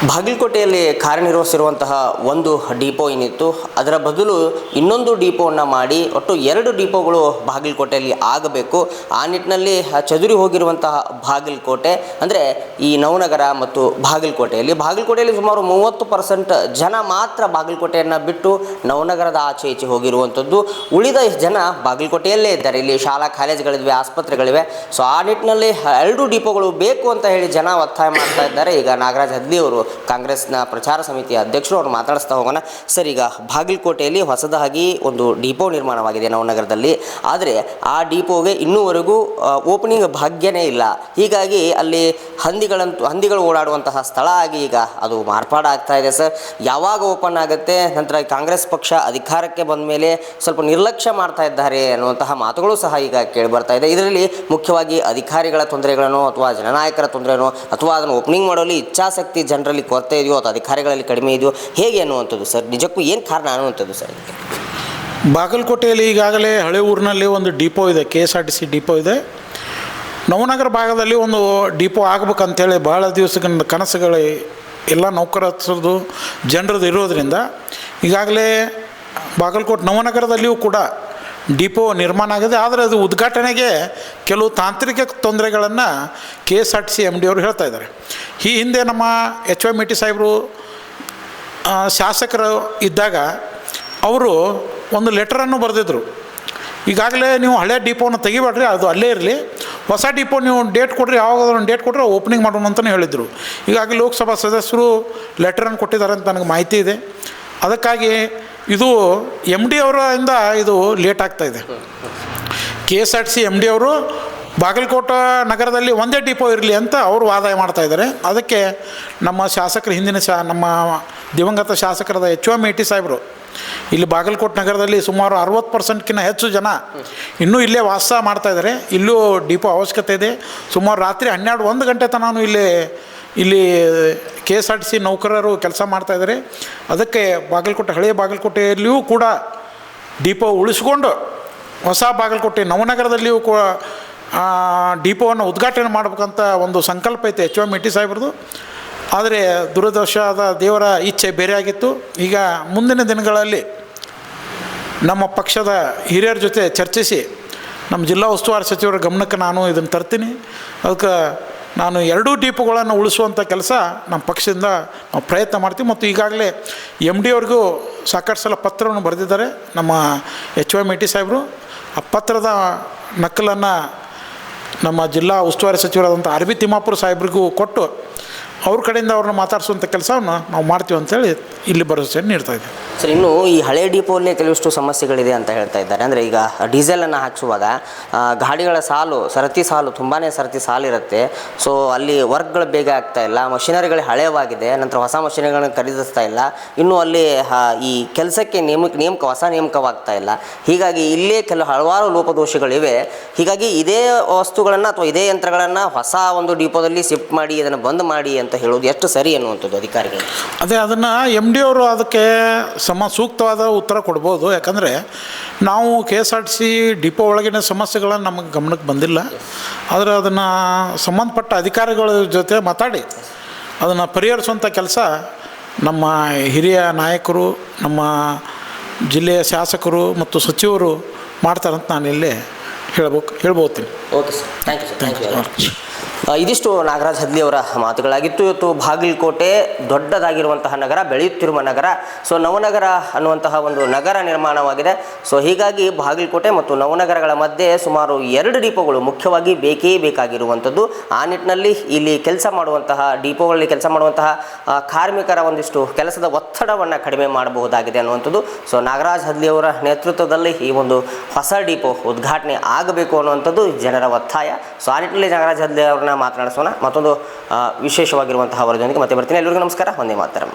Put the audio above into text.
ಬಾಗಲಕೋಟೆಯಲ್ಲಿ ಕಾರ್ಯನಿರ್ವಹಿಸಿರುವಂತಹ ಒಂದು ಡಿಪೋ ಏನಿತ್ತು, ಅದರ ಬದಲು ಇನ್ನೊಂದು ಡಿಪೋವನ್ನು ಮಾಡಿ ಒಟ್ಟು 2 ಡಿಪೋಗಳು ಬಾಗಲಕೋಟೆಯಲ್ಲಿ ಆಗಬೇಕು. ಆ ನಿಟ್ಟಿನಲ್ಲಿ ಚದುರಿ ಹೋಗಿರುವಂತಹ ಬಾಗಲಕೋಟೆ ಅಂದರೆ ಈ ನವನಗರ ಮತ್ತು ಬಾಗಲಕೋಟೆಯಲ್ಲಿ ಸುಮಾರು 30% ಜನ ಮಾತ್ರ ಬಾಗಲಕೋಟೆಯನ್ನು ಬಿಟ್ಟು ನವನಗರದ ಆಚೆ ಈಚೆ ಹೋಗಿರುವಂಥದ್ದು. ಉಳಿದ ಜನ ಬಾಗಲಕೋಟೆಯಲ್ಲೇ ಇದ್ದಾರೆ. ಇಲ್ಲಿ ಶಾಲಾ ಕಾಲೇಜುಗಳಿವೆ, ಆಸ್ಪತ್ರೆಗಳಿವೆ. ಸೊ ಆ ನಿಟ್ಟಿನಲ್ಲಿ 2 ಡಿಪೋಗಳು ಬೇಕು ಅಂತ ಹೇಳಿ ಜನ ಒತ್ತಾಯ ಮಾಡ್ತಾ ಇದ್ದಾರೆ. ಈಗ ನಾಗರಾಜ್ ಹದ್ಲಿ ಅವರು, ಕಾಂಗ್ರೆಸ್ನ ಪ್ರಚಾರ ಸಮಿತಿಯ ಅಧ್ಯಕ್ಷರು, ಅವರು ಮಾತಾಡಿಸ್ತಾ ಹೋಗೋಣ. ಸರ್, ಈಗ ಬಾಗಲಕೋಟೆಯಲ್ಲಿ ಹೊಸದಾಗಿ ಒಂದು ಡಿಪೋ ನಿರ್ಮಾಣವಾಗಿದೆ ನವನಗರದಲ್ಲಿ. ಆದರೆ ಆ ಡಿಪೋಗೆ ಇನ್ನೂವರೆಗೂ ಓಪನಿಂಗ್ ಭಾಗ್ಯನೇ ಇಲ್ಲ. ಹೀಗಾಗಿ ಅಲ್ಲಿ ಹಂದಿಗಳು ಓಡಾಡುವಂತಹ ಸ್ಥಳ ಆಗಿ ಈಗ ಅದು ಮಾರ್ಪಾಡಾಗ್ತಾ ಇದೆ. ಸರ್, ಯಾವಾಗ ಓಪನ್ ಆಗುತ್ತೆ? ನಂತರ ಕಾಂಗ್ರೆಸ್ ಪಕ್ಷ ಅಧಿಕಾರಕ್ಕೆ ಬಂದ ಮೇಲೆ ಸ್ವಲ್ಪ ನಿರ್ಲಕ್ಷ್ಯ ಮಾಡ್ತಾ ಇದ್ದಾರೆ ಅನ್ನುವಂತಹ ಮಾತುಗಳು ಸಹ ಈಗ ಕೇಳಿ ಬರ್ತಾ ಇದೆ. ಇದರಲ್ಲಿ ಮುಖ್ಯವಾಗಿ ಅಧಿಕಾರಿಗಳ ತೊಂದರೆಗಳನ್ನು ಅಥವಾ ಜನನಾಯಕರ ತೊಂದರೆನೋ ಅಥವಾ ಅದನ್ನು ಓಪನಿಂಗ್ ಮಾಡೋಲ್ಲಿ ಇಚ್ಛಾಶಕ್ತಿ ಜನರಲ್ಲಿ ಕೊರತೆ ಇದೆಯೋ ಅಥವಾ ಅಧಿಕಾರಿಗಳಲ್ಲಿ ಕಡಿಮೆ ಇದೆಯೋ, ಹೇಗೆ ಅನ್ನುವಂಥದ್ದು ಸರ್? ನಿಜಕ್ಕೂ ಏನು ಕಾರಣ ಅನ್ನುವಂಥದ್ದು ಸರ್? ಬಾಗಲಕೋಟೆಯಲ್ಲಿ ಈಗಾಗಲೇ ಹಳೆ ಊರಿನಲ್ಲಿ ಒಂದು ಡಿಪೋ ಇದೆ, KSRTC ಡಿಪೋ ಇದೆ. ನವನಗರ ಭಾಗದಲ್ಲಿ ಒಂದು ಡಿಪೋ ಆಗ್ಬೇಕಂತೇಳಿ ಭಾಳ ದಿವಸಗಳ ಕನಸುಗಳು ಎಲ್ಲ ನೌಕರರದು ಜನರದ್ದು ಇರೋದರಿಂದ ಈಗಾಗಲೇ ಬಾಗಲಕೋಟೆ ನವನಗರದಲ್ಲಿಯೂ ಕೂಡ ಡಿಪೋ ನಿರ್ಮಾಣ ಆಗಿದೆ. ಆದರೆ ಅದು ಉದ್ಘಾಟನೆಗೆ ಕೆಲವು ತಾಂತ್ರಿಕ ತೊಂದರೆಗಳನ್ನು KSRTC MD ಅವರು ಹೇಳ್ತಾ ಇದ್ದಾರೆ. ಈ ಹಿಂದೆ ನಮ್ಮ HY ಮೇಟಿ ಸಾಹೇಬರು ಶಾಸಕರು ಇದ್ದಾಗ ಅವರು ಒಂದು ಲೆಟರನ್ನು ಬರೆದಿದ್ರು. ಈಗಾಗಲೇ ನೀವು ಹಳೆ ಡಿಪೋನ ತೆಗಿಬೇಡ್ರಿ, ಅದು ಅಲ್ಲೇ ಇರಲಿ, ಹೊಸ ಡಿಪೋ ನೀವು ಡೇಟ್ ಕೊಡ್ರಿ, ಯಾವಾಗ ಡೇಟ್ ಕೊಟ್ಟರೆ ಓಪನಿಂಗ್ ಮಾಡೋಣ ಅಂತಲೇ ಹೇಳಿದರು. ಈಗಾಗಲೇ ಲೋಕಸಭಾ ಸದಸ್ಯರು ಲೆಟರನ್ನು ಕೊಟ್ಟಿದ್ದಾರೆ ಅಂತ ನನಗೆ ಮಾಹಿತಿ ಇದೆ. ಅದಕ್ಕಾಗಿ ಇದು MD ಅವರಿಂದ ಇದು ಲೇಟ್ ಆಗ್ತಾಯಿದೆ. KSRTC MD ಅವರು ಬಾಗಲಕೋಟೆ ನಗರದಲ್ಲಿ ಒಂದೇ ಡಿಪೋ ಇರಲಿ ಅಂತ ಅವರು ವಾದ ಮಾಡ್ತಾಯಿದ್ದಾರೆ. ಅದಕ್ಕೆ ನಮ್ಮ ಶಾಸಕರು ನಮ್ಮ ದಿವಂಗತ ಶಾಸಕರಾದ HY ಮೇಟಿ ಸಾಹೇಬರು ಇಲ್ಲಿ ಬಾಗಲಕೋಟೆ ನಗರದಲ್ಲಿ ಸುಮಾರು 60%ಕ್ಕಿಂತ ಹೆಚ್ಚು ಜನ ಇನ್ನೂ ಇಲ್ಲೇ ವಾಸ ಮಾಡ್ತಾಯಿದ್ದಾರೆ. ಇಲ್ಲೂ ಡಿಪೋ ಅವಶ್ಯಕತೆ ಇದೆ. ಸುಮಾರು ರಾತ್ರಿ 12-1 ಗಂಟೆ ತನಕ ಇಲ್ಲಿ KSRTC ನೌಕರರು ಕೆಲಸ ಮಾಡ್ತಾಯಿದ್ದಾರೆ. ಅದಕ್ಕೆ ಹಳೆಯ ಬಾಗಲಕೋಟೆಯಲ್ಲಿಯೂ ಕೂಡ ಡಿಪೋ ಉಳಿಸ್ಕೊಂಡು ಹೊಸ ಬಾಗಲಕೋಟೆ ನವನಗರದಲ್ಲಿಯೂ ಕೂಡ ಡಿಪೋವನ್ನು ಉದ್ಘಾಟನೆ ಮಾಡ್ಬೇಕಂತ ಒಂದು ಸಂಕಲ್ಪ ಐತೆ HY ಮೇಟಿ ಸಾಹೇಬ್ರದ್ದು. ಆದರೆ ದುರದೃಷ್ಟದ ದೇವರ ಇಚ್ಛೆ ಬೇರೆ ಆಗಿತ್ತು. ಈಗ ಮುಂದಿನ ದಿನಗಳಲ್ಲಿ ನಮ್ಮ ಪಕ್ಷದ ಹಿರಿಯರ ಜೊತೆ ಚರ್ಚಿಸಿ ನಮ್ಮ ಜಿಲ್ಲಾ ಉಸ್ತುವಾರಿ ಸಚಿವರ ಗಮನಕ್ಕೆ ನಾನು ಇದನ್ನು ತರ್ತೀನಿ. ಅದಕ್ಕೆ ನಾನು 2 ಡಿಪೋಗಳನ್ನು ಉಳಿಸುವಂಥ ಕೆಲಸ ನಮ್ಮ ಪಕ್ಷದಿಂದ ನಾವು ಪ್ರಯತ್ನ ಮಾಡ್ತೀವಿ. ಮತ್ತು ಈಗಾಗಲೇ MD ಅವ್ರಿಗೂ ಸಾಕಷ್ಟು ಸಲ ಪತ್ರವನ್ನು ಬರೆದಿದ್ದಾರೆ ನಮ್ಮ HY ಮೇಟಿ ಸಾಹೇಬರು. ಆ ಪತ್ರದ ನಕಲನ್ನು ನಮ್ಮ ಜಿಲ್ಲಾ ಉಸ್ತುವಾರಿ ಸಚಿವರಾದಂಥ RB ತಿಮ್ಮಾಪುರ ಸಾಹೇಬ್ರಿಗೂ ಕೊಟ್ಟು ಅವ್ರ ಕಡೆಯಿಂದ ಅವ್ರನ್ನ ಮಾತಾಡಿಸುವಂಥ ಕೆಲಸವನ್ನು ನಾವು ಮಾಡ್ತೀವಿ ಅಂತೇಳಿ ಇಲ್ಲಿ ಭರವಸೆಯನ್ನು ನೀಡ್ತಾ ಇದ್ದೀವಿ. ಸರ್, ಇನ್ನು ಈ ಹಳೆ ಡಿಪೋಲ್ಲೇ ಕೆಲವಷ್ಟು ಸಮಸ್ಯೆಗಳಿದೆ ಅಂತ ಹೇಳ್ತಾ ಇದ್ದಾರೆ. ಅಂದರೆ ಈಗ ಡೀಸೆಲನ್ನು ಹಾಕಿಸುವಾಗ ಗಾಡಿಗಳ ಸರತಿ ಸಾಲು ತುಂಬಾ ಸರತಿ ಸಾಲಿರುತ್ತೆ. ಸೊ ಅಲ್ಲಿ ವರ್ಕ್ಗಳು ಬೇಗ ಆಗ್ತಾ ಇಲ್ಲ, ಮಷಿನರಿಗಳು ಹಳೆಯವಾಗಿದೆ, ನಂತರ ಹೊಸ ಮಷಿನರಿಗಳನ್ನು ಖರೀದಿಸ್ತಾ ಇಲ್ಲ, ಇನ್ನೂ ಅಲ್ಲಿ ಈ ಕೆಲಸಕ್ಕೆ ಹೊಸ ನೇಮಕವಾಗ್ತಾ ಇಲ್ಲ. ಹೀಗಾಗಿ ಇಲ್ಲೇ ಹಲವಾರು ಲೋಪದೋಷಗಳಿವೆ. ಹೀಗಾಗಿ ಇದೇ ವಸ್ತುಗಳನ್ನು ಅಥವಾ ಇದೇ ಯಂತ್ರಗಳನ್ನು ಹೊಸ ಒಂದು ಡಿಪೋದಲ್ಲಿ ಶಿಫ್ಟ್ ಮಾಡಿ ಇದನ್ನು ಬಂದ್ ಮಾಡಿ ಅಂತ ಹೇಳೋದು ಎಷ್ಟು ಸರಿ ಅನ್ನುವಂಥದ್ದು ಅಧಿಕಾರಿಗಳು? ಅದೇ ಅದನ್ನು MD ಅವರು ಅದಕ್ಕೆ ಸೂಕ್ತವಾದ ಉತ್ತರ ಕೊಡ್ಬೋದು. ಯಾಕಂದರೆ ನಾವು KSRTC ಡಿಪೋ ಒಳಗಿನ ಸಮಸ್ಯೆಗಳನ್ನು ನಮಗೆ ಗಮನಕ್ಕೆ ಬಂದಿಲ್ಲ. ಆದರೆ ಅದನ್ನು ಸಂಬಂಧಪಟ್ಟ ಅಧಿಕಾರಿಗಳ ಜೊತೆ ಮಾತಾಡಿ ಅದನ್ನು ಪರಿಹರಿಸುವಂಥ ಕೆಲಸ ನಮ್ಮ ಹಿರಿಯ ನಾಯಕರು, ನಮ್ಮ ಜಿಲ್ಲೆಯ ಶಾಸಕರು ಮತ್ತು ಸಚಿವರು ಮಾಡ್ತಾರಂತ ನಾನು ಇಲ್ಲೇ ಹೇಳ್ಬೋತೀನಿ. Okay sir, thank you. ಇದಿಷ್ಟು ನಾಗರಾಜ್ ಹದ್ಲಿ ಅವರ ಮಾತುಗಳಾಗಿತ್ತು. ಇವತ್ತು ಬಾಗಲಕೋಟೆ ದೊಡ್ಡದಾಗಿರುವಂತಹ ನಗರ, ಬೆಳೆಯುತ್ತಿರುವ ನಗರ. ಸೊ ನವನಗರ ಅನ್ನುವಂತಹ ಒಂದು ನಗರ ನಿರ್ಮಾಣವಾಗಿದೆ. ಸೊ ಹೀಗಾಗಿ ಬಾಗಲಕೋಟೆ ಮತ್ತು ನವನಗರಗಳ ಮಧ್ಯೆ ಸುಮಾರು 2 ಡಿಪೋಗಳು ಮುಖ್ಯವಾಗಿ ಬೇಕಾಗಿರುವಂಥದ್ದು. ಆ ನಿಟ್ಟಿನಲ್ಲಿ ಇಲ್ಲಿ ಡಿಪೋಗಳಲ್ಲಿ ಕೆಲಸ ಮಾಡುವಂತಹ ಕಾರ್ಮಿಕರ ಒಂದಿಷ್ಟು ಕೆಲಸದ ಒತ್ತಡವನ್ನು ಕಡಿಮೆ ಮಾಡಬಹುದಾಗಿದೆ ಅನ್ನುವಂಥದ್ದು. ಸೊ ನಾಗರಾಜ್ ಹದ್ಲಿ ಅವರ ನೇತೃತ್ವದಲ್ಲಿ ಈ ಒಂದು ಹೊಸ ಡಿಪೋ ಉದ್ಘಾಟನೆ ಆಗಬೇಕು ಅನ್ನುವಂಥದ್ದು ಜನರ ಒತ್ತಾಯ. ಸೊ ಆ ನಿಟ್ಟಿನಲ್ಲಿ ನಾಗರಾಜ್ ಹದ್ಲಿ ಅವ್ರನ್ನ ಮಾತನಾಡಿಸೋಣ. ಮತ್ತೊಂದು ವಿಶೇಷವಾಗಿರುವಂತಹ ವರದಿಯೊಂದಿಗೆ ಮತ್ತೆ ಬರ್ತೀನಿ. ಎಲ್ಲರಿಗೂ ನಮಸ್ಕಾರ, ವಂದೇ ಮಾತರಂ.